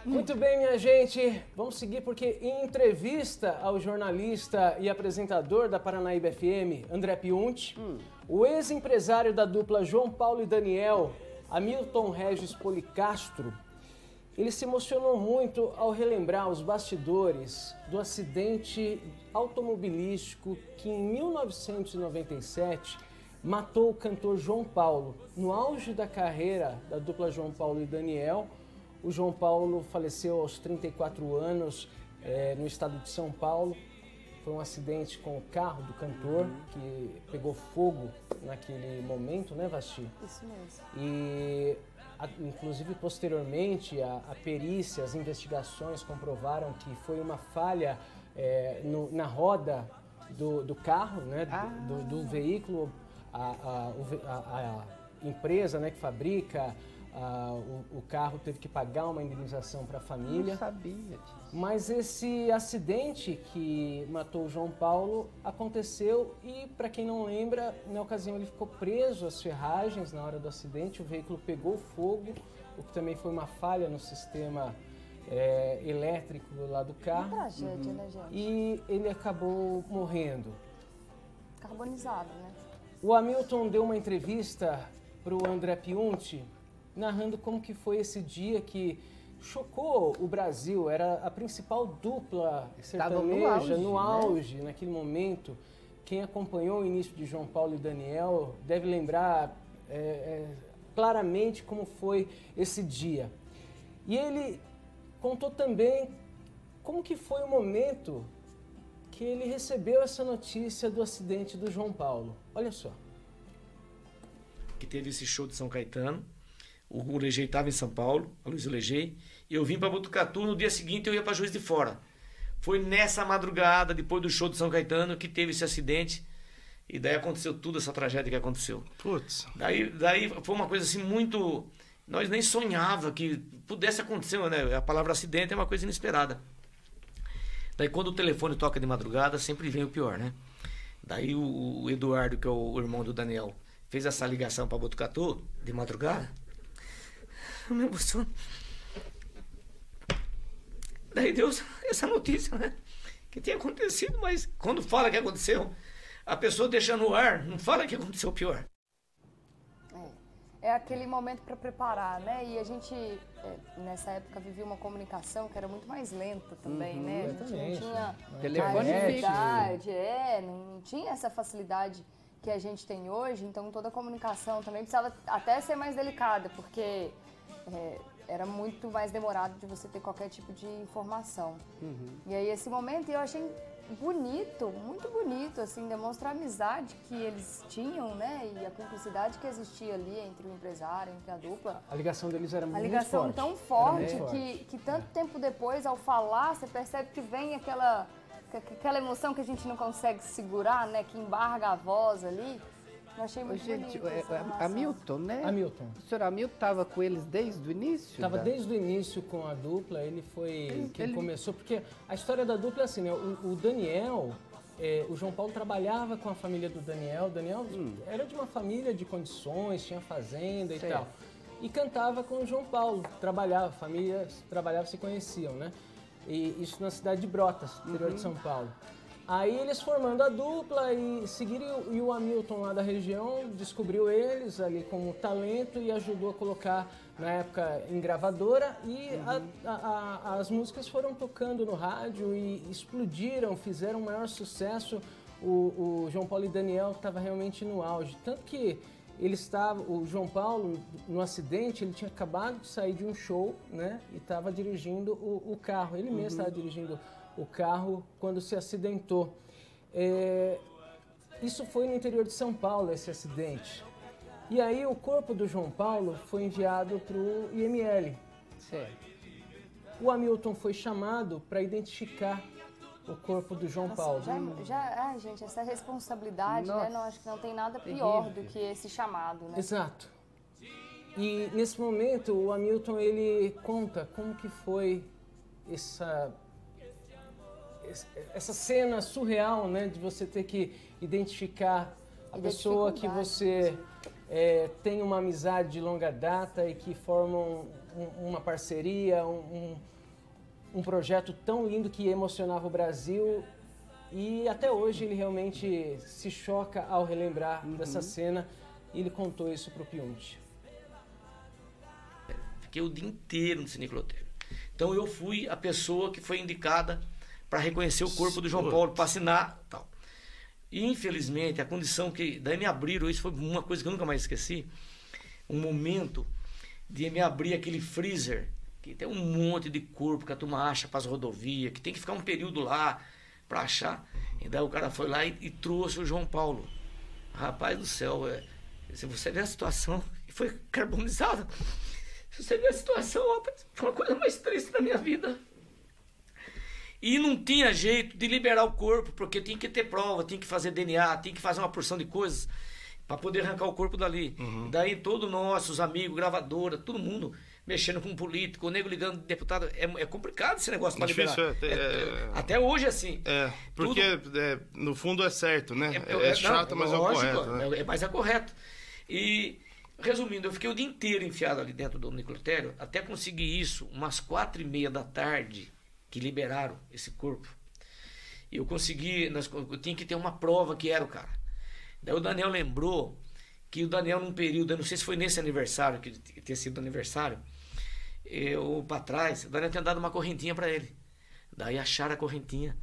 Muito bem, minha gente, vamos seguir porque em entrevista ao jornalista e apresentador da Paranaíba FM, André Piunti, o ex-empresário da dupla João Paulo e Daniel, Hamilton Regis Policastro, ele se emocionou muito ao relembrar os bastidores do acidente automobilístico que em 1997 matou o cantor João Paulo. No auge da carreira da dupla João Paulo e Daniel, o João Paulo faleceu aos 34 anos no estado de São Paulo. Foi um acidente com o carro do cantor que pegou fogo naquele momento, né, Vasti? Isso mesmo. E, inclusive, posteriormente, a perícia, as investigações comprovaram que foi uma falha na roda do carro, né, do veículo. A empresa, né, que fabrica o carro teve que pagar uma indenização para a família. Não sabia disso. Mas esse acidente que matou o João Paulo aconteceu e, para quem não lembra, na ocasião ele ficou preso às ferragens na hora do acidente, o veículo pegou fogo, o que também foi uma falha no sistema elétrico lá do carro. Uma tragédia, né, gente? E ele acabou morrendo. Carbonizado, né? O Hamilton deu uma entrevista para o André Piunti, narrando como que foi esse dia que chocou o Brasil. Era a principal dupla sertaneja no auge, né? Naquele momento. Quem acompanhou o início de João Paulo e Daniel deve lembrar claramente como foi esse dia. E ele contou também como que foi o momento que ele recebeu essa notícia do acidente do João Paulo. Olha só. Que teve esse show de São Caetano, o Legei estava em São Paulo, a Luiz Legei, e eu vim para Botucatu, no dia seguinte eu ia para Juiz de Fora. Foi nessa madrugada, depois do show de São Caetano, que teve esse acidente, e daí aconteceu tudo, essa tragédia que aconteceu. Putz. Daí foi uma coisa assim muito... Nós nem sonhava que pudesse acontecer, né? A palavra acidente é uma coisa inesperada. Daí quando o telefone toca de madrugada, sempre vem o pior, né? Daí o Eduardo, que é o irmão do Daniel, fez essa ligação para Botucatu de madrugada. Eu me emociono. Daí deu essa notícia, né? Que tinha acontecido, mas quando fala que aconteceu, a pessoa deixa no ar, não fala que aconteceu o pior. É aquele momento para preparar, né? E a gente, nessa época, vivia uma comunicação que era muito mais lenta também, né? A gente não tinha telefone agilidade, não tinha essa facilidade que a gente tem hoje, então toda a comunicação também precisava até ser mais delicada, porque era muito mais demorado de você ter qualquer tipo de informação. E aí esse momento eu achei bonito, muito bonito, assim, demonstra a amizade que eles tinham, né, e a cumplicidade que existia ali entre o empresário, entre a dupla. A ligação deles era muito forte. A ligação tão forte que tanto tempo depois, ao falar, você percebe que vem aquela emoção que a gente não consegue segurar, né, que embarga a voz ali. Eu achei muito bonito. Hamilton, né? Hamilton. O senhor Hamilton estava com eles desde o início? Estava desde o início com a dupla, ele foi quem começou, porque a história da dupla é assim, né? O Daniel, o João Paulo trabalhava com a família do Daniel, o Daniel era de uma família de condições, tinha fazenda e tal, e cantava com o João Paulo, trabalhava, famílias trabalhavam, se conheciam, né? E isso na cidade de Brotas, interior de São Paulo. Aí eles formando a dupla e seguiram, e o Hamilton lá da região descobriu eles ali como talento e ajudou a colocar, na época, em gravadora, e as músicas foram tocando no rádio e explodiram, fizeram um maior sucesso. O João Paulo e Daniel estava realmente no auge, tanto que o João Paulo, no acidente, ele tinha acabado de sair de um show, né, e estava dirigindo o carro, ele mesmo estava dirigindo o carro quando se acidentou. Isso foi no interior de São Paulo, esse acidente. E aí o corpo do João Paulo foi enviado para o IML. Certo. O Hamilton foi chamado para identificar o corpo do João Paulo. Gente, essa responsabilidade, né? Não, acho que não tem nada pior do que esse chamado, né? Exato. E nesse momento o Hamilton, ele conta como que foi essa cena surreal, né, de você ter que identificar a pessoa que você tem uma amizade de longa data e que formam uma parceria, um projeto tão lindo que emocionava o Brasil e até hoje ele realmente se choca ao relembrar dessa cena e ele contou isso pro Piunti. Fiquei o dia inteiro no Cine Clotério. Então eu fui a pessoa que foi indicada para reconhecer o corpo do João Paulo, para assinar e tal. E infelizmente a condição que daí me abriram, isso foi uma coisa que eu nunca mais esqueci, um momento de me abrir aquele freezer, que tem um monte de corpo que a turma acha para as rodovias, que tem que ficar um período lá para achar. E daí o cara foi lá e trouxe o João Paulo. Rapaz do céu, se você vê a situação, foi carbonizada. Se você vê a situação, rapaz, foi uma coisa mais triste da minha vida. E não tinha jeito de liberar o corpo, porque tinha que ter prova, tinha que fazer DNA, tinha que fazer uma porção de coisas para poder arrancar o corpo dali. Daí todos nós, os amigos, gravadora, todo mundo mexendo com um político, o nego ligando deputado. É complicado esse negócio para liberar. Até hoje é assim. Porque no fundo é certo, né? É chato, mas lógico, é o correto. Né? Mas é correto. E, resumindo, eu fiquei o dia inteiro enfiado ali dentro do necrotério, até conseguir isso, umas 4h30 da tarde, que liberaram esse corpo. E eu consegui, eu tinha que ter uma prova que era o cara. Daí o Daniel lembrou que o Daniel num período, eu não sei se foi nesse aniversário, que tinha sido aniversário, ou para trás, o Daniel tinha dado uma correntinha para ele. Daí acharam a correntinha.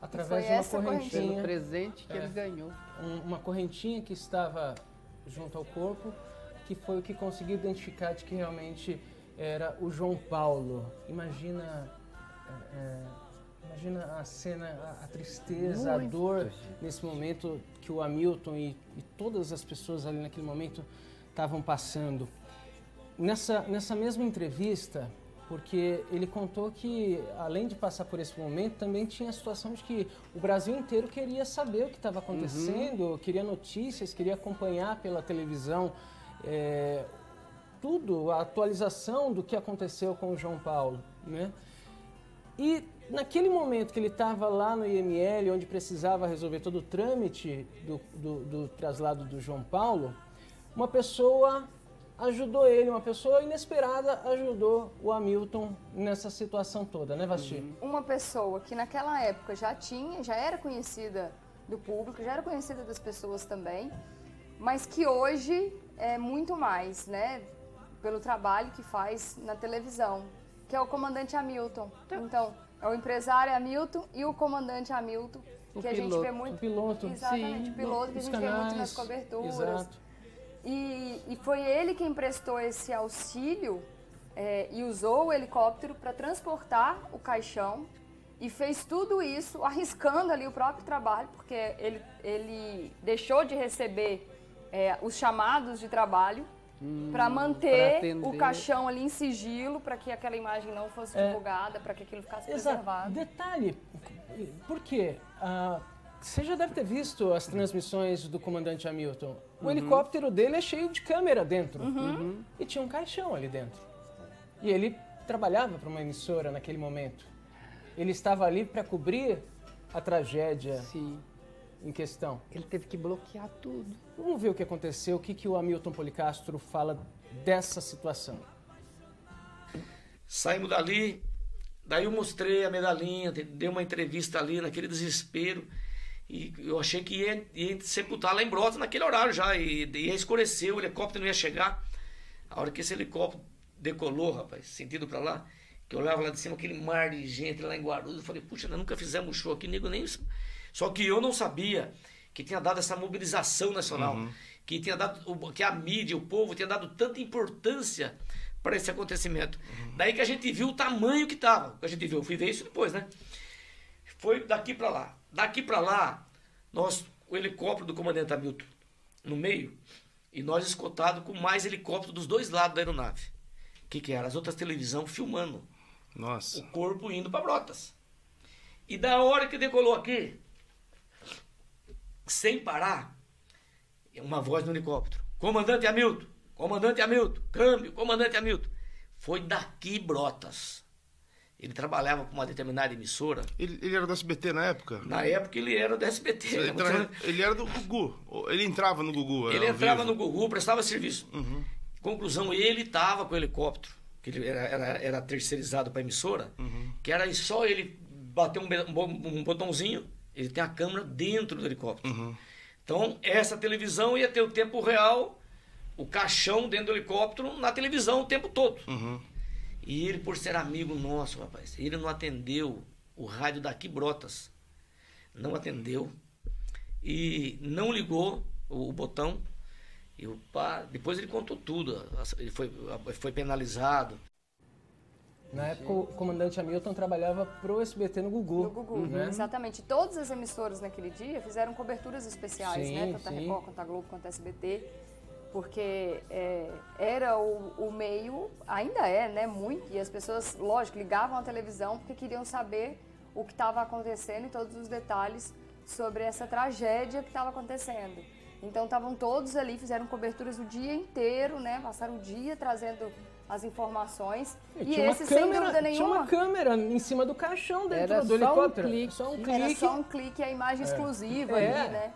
Através de uma correntinha. Pelo presente que ele ganhou. Uma correntinha que estava junto ao corpo, que foi o que conseguiu identificar de que realmente era o João Paulo. Imagina a cena, a tristeza, a dor nesse momento que o Hamilton e todas as pessoas ali naquele momento estavam passando. Nessa mesma entrevista, porque ele contou que, além de passar por esse momento, também tinha a situação de que o Brasil inteiro queria saber o que estava acontecendo, queria notícias, queria acompanhar pela televisão tudo, a atualização do que aconteceu com o João Paulo, né? E naquele momento que ele estava lá no IML, onde precisava resolver todo o trâmite do traslado do João Paulo, uma pessoa ajudou ele, uma pessoa inesperada ajudou o Hamilton nessa situação toda, né, Vasti? Uma pessoa que naquela época já era conhecida do público, já era conhecida das pessoas também, mas que hoje é muito mais, né, pelo trabalho que faz na televisão, que é o comandante Hamilton. Então, é o empresário Hamilton e o comandante Hamilton, que a gente vê muito... O piloto. Exatamente, o piloto que a gente vê muito nas coberturas. Exato. E foi ele quem prestou esse auxílio e usou o helicóptero para transportar o caixão e fez tudo isso arriscando ali o próprio trabalho, porque ele deixou de receber os chamados de trabalho para manter o caixão ali em sigilo, para que aquela imagem não fosse divulgada, para que aquilo ficasse preservado. Detalhe, por quê? Você já deve ter visto as transmissões do comandante Hamilton. O helicóptero dele é cheio de câmera dentro. E tinha um caixão ali dentro. E ele trabalhava para uma emissora naquele momento. Ele estava ali para cobrir a tragédia em questão. Ele teve que bloquear tudo. Vamos ver o que aconteceu, o que o Hamilton Policastro fala dessa situação. Saímos dali, daí eu mostrei a medalhinha, dei uma entrevista ali naquele desespero. E eu achei que ia sepultar lá em Brotas naquele horário já. E ia escurecer, o helicóptero não ia chegar. A hora que esse helicóptero decolou, rapaz, sentido pra lá, que eu olhava lá de cima, aquele mar de gente lá em Guarulhos, eu falei, puxa, nós nunca fizemos show aqui, nego nem... Só que eu não sabia que tinha dado essa mobilização nacional, que tinha dado, que a mídia, o povo tinha dado tanta importância para esse acontecimento. Daí que a gente viu o tamanho que tava. A gente viu, eu fui ver isso depois, né? Foi daqui para lá. Daqui para lá, o helicóptero do comandante Hamilton no meio, e nós escoltados com mais helicóptero dos dois lados da aeronave. O que era? As outras televisão filmando. Nossa. O corpo indo para Brotas. E da hora que decolou aqui, sem parar, uma voz no helicóptero. Comandante Hamilton, câmbio, comandante Hamilton. Foi daqui Brotas. Ele trabalhava com uma determinada emissora. Ele era do SBT na época? Na época ele era do SBT. Ele era do Gugu. Ele entrava no Gugu. Ele entrava no Gugu, prestava serviço. Conclusão, ele estava com o helicóptero que ele era terceirizado para a emissora, que era só ele bater um botãozinho, ele tem a câmera dentro do helicóptero. Então, essa televisão ia ter o tempo real, o caixão dentro do helicóptero, na televisão o tempo todo. E ele, por ser amigo nosso, rapaz, ele não atendeu o rádio daqui Brotas. Não atendeu. E não ligou o botão. E depois ele contou tudo. Ele foi penalizado. Na época, o comandante Hamilton trabalhava pro SBT no Gugu. No Gugu, exatamente. Todas as emissoras naquele dia fizeram coberturas especiais, né? Tanto a Record, quanto a Globo, quanto a SBT. Porque era o meio, ainda é, né? Muito. E as pessoas, lógico, ligavam a televisão porque queriam saber o que estava acontecendo e todos os detalhes sobre essa tragédia que estava acontecendo. Então estavam todos ali, fizeram coberturas o dia inteiro, né? Passaram o dia trazendo as informações. E esse, sem dúvida nenhuma... Tinha uma câmera em cima do caixão dentro do helicóptero. Era só um clique e a imagem exclusiva ali, né?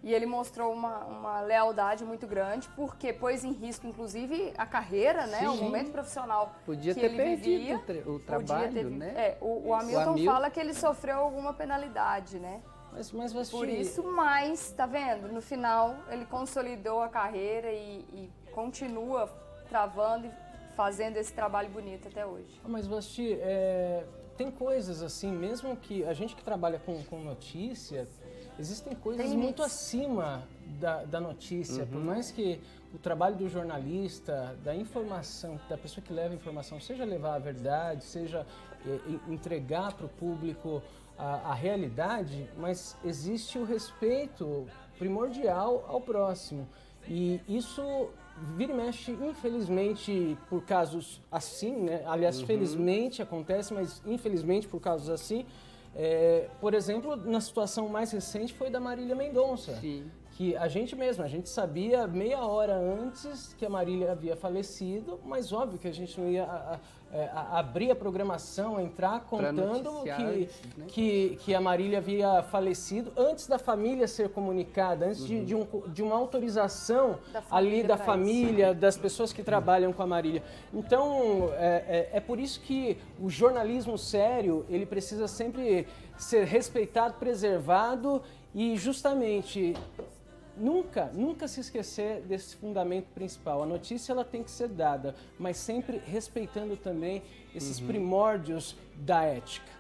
E ele mostrou uma lealdade muito grande, porque pôs em risco, inclusive, a carreira, né? O momento profissional podia que ter ele perdido vivia. o trabalho, né? O Hamilton fala que ele sofreu alguma penalidade, né? Mas por isso, mas, tá vendo? No final, ele consolidou a carreira e continua travando e fazendo esse trabalho bonito até hoje. Mas, Basti, tem coisas assim, mesmo que a gente que trabalha com notícia, existem coisas muito acima da notícia. Por mais que o trabalho do jornalista, da informação, da pessoa que leva a informação, seja levar a verdade, seja entregar para o público a realidade, mas existe o respeito primordial ao próximo. E isso vira e mexe, infelizmente, por casos assim, né? Aliás, felizmente acontece, mas infelizmente por casos assim. Por exemplo, na situação mais recente foi da Marília Mendonça. Sim. Que a gente sabia meia hora antes que a Marília havia falecido, mas óbvio que a gente não ia abrir a programação, entrar contando que a Marília havia falecido antes da família ser comunicada, antes de uma autorização ali da família, das pessoas que trabalham com a Marília. Então, é por isso que o jornalismo sério, ele precisa sempre ser respeitado, preservado e justamente... Nunca se esquecer desse fundamento principal. A notícia ela tem que ser dada, mas sempre respeitando também esses primórdios da ética.